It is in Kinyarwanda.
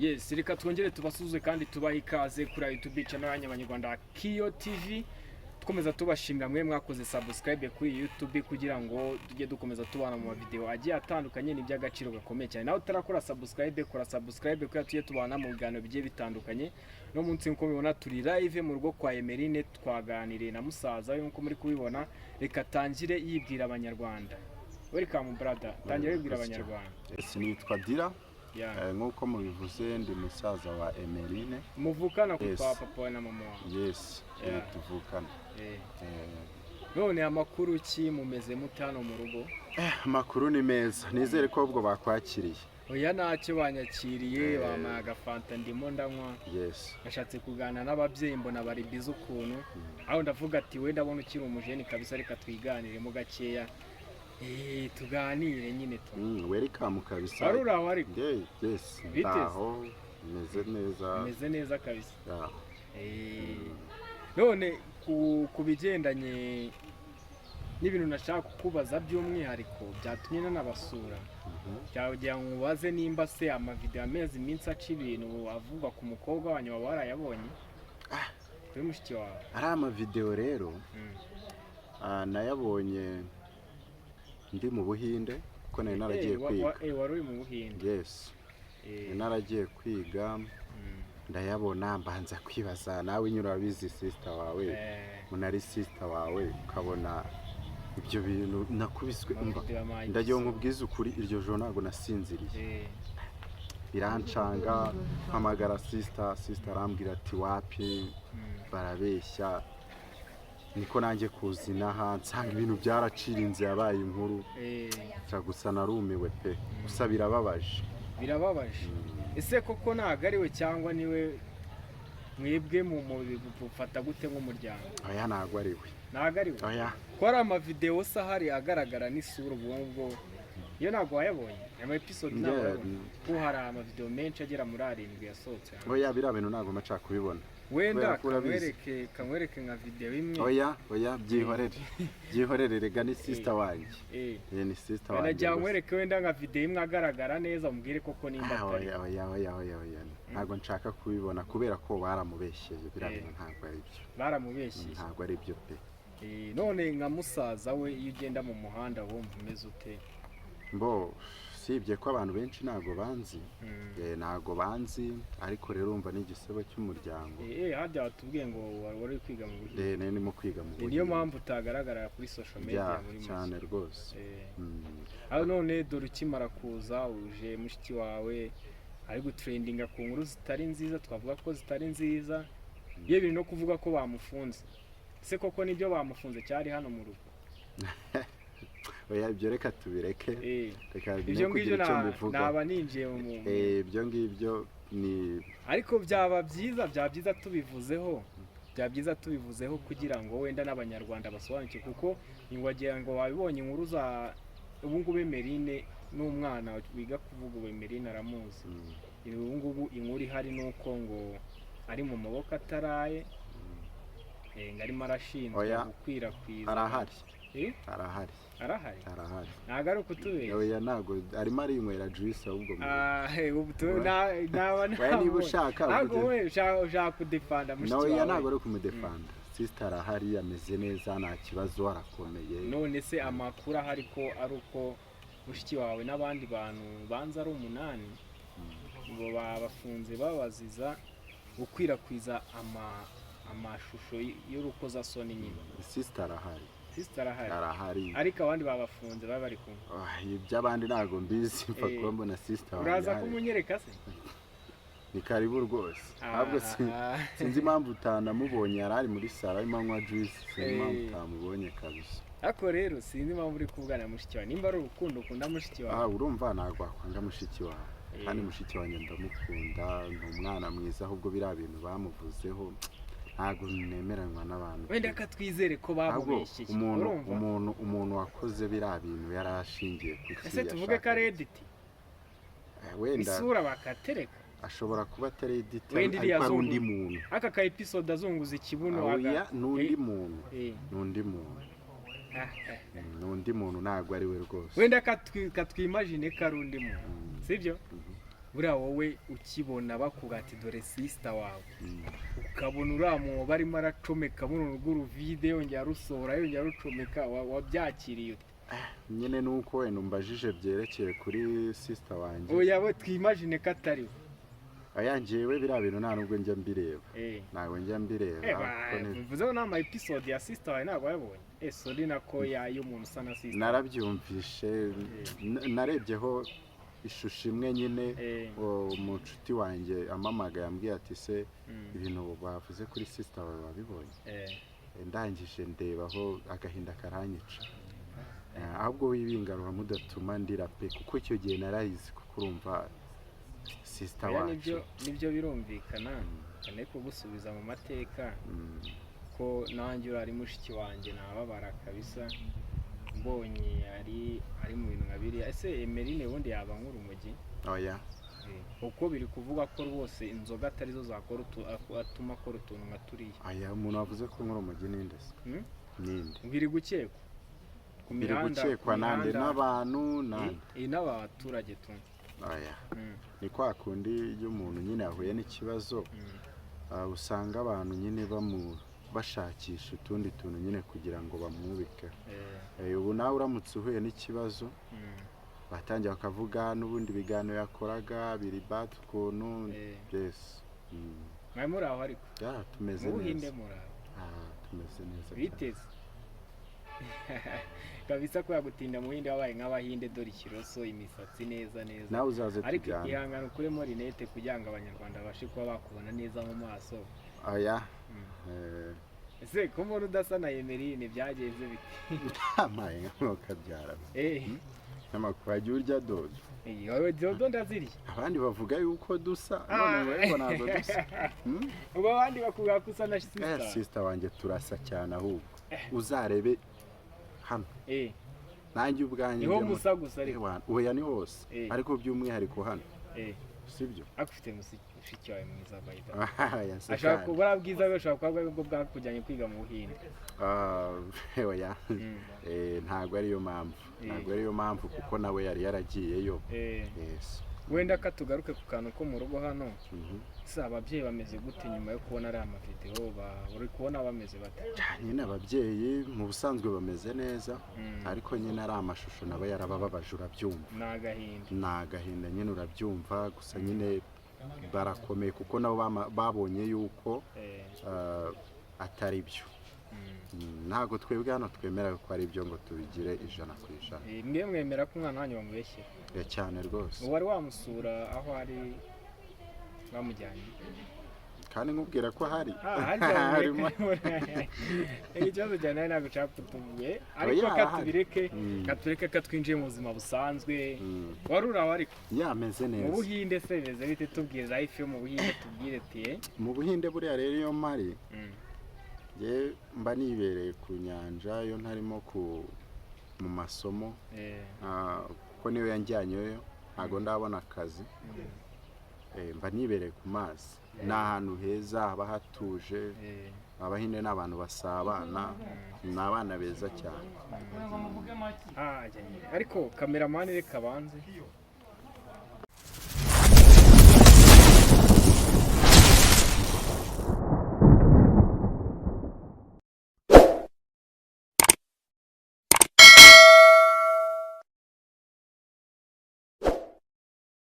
Yes, reka twongere tubasuze kandi tubaha ikaze kuri YouTube channel y'Abanyarwanda Kiyo TV. Tukomeza tubashimira mwe mwakoze subscribe kuri YouTube kugira ngo tujye dukomeza tubana mu video agiye atandukanye n'iby'agaciro gakomeye cyane. Nawe utarakora subscribe, kora subscribe kugira tujye tubana mu biganiro bigiye bitandukanye. No munsi nko mubibona turi live mu rugo kwa Emeline twaganiriye na musaza we nko muri kubibona. Reka tangire yibwira Abanyarwanda. Welcome brother. Tangire yibwira Abanyarwanda. Nitwa Dira. Nk'uko mubivuze ndi musaza wa Emeline. Muvukana ku papa na mama wawe? Yes, tuvukana. None amakuru ki mumeze mutano mu rugo? Amakuru ni meza. Nizere ko ubwo bakwakiriye. Oya ntacyo banyakiriye bamaye agafanta ndimo ndanywa. Yes. Nashatse kuganira n'ababyeyi mbona bari bize ukuntu. Aho ndavuga ati we ndabona ukiri umujeni kabisa reka twiganire mu gakeya. Tuganire nyine tu. Welcome kabisa. Arura wari. Yes. Aho meze neza kabisa. None kubigendanye n'ibintu nashaka kukubaza by'umwihariko byatumye nanabasura. Cyagira ngo ubaze nimba se amavideo amezi iminsi aca ibintu avugwa ku mukobwa wanyu waba warayabonye? Kuri mushiki wawe. Ari amavideo rero nayabonye ndi mu Buhinde kuko nari naragiye kwiga. Wari uri mu Buhinde? Yes. Naragiye kwiga ndayabona mbanza kwibaza nawe nyura bizi sister wawe munari sister wawe ukabona ibyo bintu nakubiswe ndagiye nkubwiza ukuri iryo joro ntago nasinziriye birancanga mpamagara sister arambwira ati wapi barabeshya niko nanjye kuzina nsanga ibintu byaracirinze yabaye inkuru gusa narumiwe pe gusa birababaje ese koko ntago ari we cyangwa niwe mwebwe mu bufata gute nk'umuryango? Oya ntago ari we. Ntago ari we? Oya. Ko ari amavideo se ahari agaragara n'isura ubwo iyo ntago wayabonye ama episode ntago ko hari amavideo menshi agera muri 7 yasohotse. Oya bira bintu ntago maca kubibona. Wenda kamwereke nka video imwe. Oya byihorere rega ni sister wanjye. Ni sister wanjye. Najya nkwereke wenda nka video imwe agaragara neza umbwire koko nimba atari. Oya. Ntago nshaka kubibona kubera ko baramubeshyeye birabintu ntago ari byo. Baramubeshyeye. Ntago ari byo pe. None nka musaza we iyo ugenda mu muhanda wumva umeze ute? Sibye ko abantu benshi ntago banzi ariko rero umva n'igisebo cy'umuryango. Hajya watubwiye ngo wari kwiga mu Buhinde. Nimo kwiga mu Buhinde. Niyo mpamvu utagaragara kuri social media muri cyane rwose. None dore ukimara kuza uje mushiki wawe ari gutrendinga ku nkuru zitari nziza twavuga ko zitari nziza iyo biri no kuvuga ko bamufunze. Se koko nibyo bamufunze cyari hano mu rugo? Oya ibyo reka tubireke. Reka ibyo ngibyo naba ninjiye mu ibyo ngibyo ni ariko byaba byiza tubivuzeho kugira ngo wenda n'Abanyarwanda basobanuke kuko ingwagira ngo babibonye inkuru za ubu ngubu Emeline n'umwana wiga kuvuga ubu Emeline aramuzi. Ubu ngubu inkuru ihari nuko ngo ari mu maboko ataraye ngarimo arashinzwe gukwirakwiza. Arahari. Ntago ari ukutubeshya. Oya ntago arimo arinywera juice ahubwo niba ushaka ushaka kudefanda mushiki wawe. Oya ntago ari kumudefanda. Sister arahari ameze neza nta kibazo arakomeye. None se amakuru ahari ko ari uko mushiki wawe n'abandi bantu banza ari 8 ngo babafunze babaziza gukwirakwiza amashusho y'urukozasoni nyine. Sister arahari. Ariko abandi babafunze bari kumwe. Iby'abandi ntago mbizi mfa kuba mbona sister wawe. Uraza kumunyereka se? Ni karibu rwose. Ahubwo sinzi impamvu utanamubonye yarari muri sala arimo anywa juice. Sinzi impamvu utamubonye kabisa. Ariko rero sinzi impamvu uri kuvugana mushiki wawe. Nimba ari urukundo ukunda mushiki wawe. Urumva ntago akwanga mushiki wawe. Kandi mushiki wanjye ndamukunda ni umwana mwiza ahubwo bira bintu bamuvuzeho ntago nemeranywa n'abantu. Wenda katwizere ko babubeshye. Umuntu wakoze bira bintu yarashingiye ku kindi. Ese tuvuge ka edit? Wenda isura bakatereka. Ashobora kuba atari edit ariko ari undi muntu. Aka ka episode azunguza ikibuno aga n'undi muntu. N'undi muntu ntago ari we rwose. Wenda katwimagine ko ari undi muntu. Sibyo? buriya wowe ukibona bakuga ati dore sister wawe ukabona uramu barimo aracomeka muri rw'uruvide yongera rusohora yongera rucomeka wabyakiriye ute? Nyine nuko wenda umbajije byerekeye kuri sister wanjye. Oya we twimagine ko atari we. Ayangiyewe biriya bintu nta nubwo njya mbireba. Ntabwo njya mbireba. Mvuzeho n'ama episode ya sister wawe ntabwo wabonye. Sorry nako y'umuntu usa na sister. Narabyumvishe narebyeho ishusho imwe nyine mu nshuti wanjye amamaga yambwiye ati se ibintu bavuze kuri sister wawe wabibonye. Ndangije ndebaho agahinda karanyica. Ahubwo wibingarura mudatuma ndira pe kuko icyo gihe narayizi kuko urumva sister wacu. Nibyo birumvikana cyane ko gusubiza mu mateka ko nanjye urari mushiki wanjye nababara kabisa mbonye ari mu bintu nkabiri. Ese Emeline wundi yaba nk'urumogi? Oya. Uko biri kuvuga ko rwose inzoga atari zo zakora atuma akora utuntu nka turiya. Aya umuntu wavuze ko nk'urumogi ninde se? Ninde? Biri gukekwa ku mihanda, gukekwa nande n'abantu n'abaturage tu. Oya. Ni kwa kundi iyo umuntu nyine yahuye n'ikibazo usanga abantu nyine bashakisha utundi tuntu nyine kugira ngo bamwubike. Ubu nawe uramutse uhuye n'ikibazo batangira bakavuga n'ubundi biganiro yakoraga biri bad ukuntu. Yes. Mwe muri aho ariko? Tumeze neza. Muhinde muri aho? Tumeze neza. Biteze kabisa ko yagutinda muhinde wabaye nk'abahinde dore ikiroso imisatsi neza. Nawe uzaze ariko tujyana. ihangana ukuremo rinete kugira ngo abanyarwanda babashe kuba bakubona neza mu maso. Oya. Ese ko mbona udasa na Emeline byagenze bite? Amaye nk'ukabyara. N'amakuru ajya urya dodo. Wowe dodo ndaziriye. Abandi bavuga yuko dusa none wewe ntabwo dusa. Ubu abandi bakuvuga ko usa na sister. Sister wanjye turasa cyane ahubwo. Uzarebe hano. Nanjye ubwanjye niho musa gusa ariko. Oya ni hose. Ariko by'umwihariko hano. Sibyo? Akufite mushiki wawe mwiza bayida. Ashaka kubura bwiza bashaka kuba bwakujyanye kwiga mu Buhinde. Oya. Ntabwo ariyo mpamvu. Ntabwo ariyo mpamvu kuko nawe yari yaragiyeyo. Yes. Wenda katugaruke ku kantu ko mu rugo hano. Ababyeyi bameze gute nyuma yo kubona ari amavideo uri kubona bameze bate? Nyine ababyeyi mu busanzwe bameze neza ariko nyine ari amashusho nabo yarabababaje urabyumva. Nagahinda nyine urabyumva gusa nyine barakomeye kuko nabo babonye yuko atari byo. Ntago twebwe hano twemera ko ari byo ngo tubigire 100%. Mwe mwemera ko umwana wanyu bamubeshye? Cyane rwose. Wari wamusura aho ari bamujyanye? Kandi nkubwira ko hari. Ikibazo cyane ntabwo nshaka kutuvuye ariko katureke katwinjiye mu buzima busanzwe. Wari uraho ariko? Ameze neza. Mu Buhinde se bimeze bite? Tubwire life yo mu Buhinde tubwire tiye. Mu Buhinde buriya rero iyo mari mba nibereye ku nyanja yo ntarimo mu masomo kuko niyo yanjyanyeyo ntago ndabona akazi. Mba nibereye ku mazi ni ahantu heza haba hatuje. Abahinde n'abantu basabana ni abana beza cyane. Ariko kameramani reka banze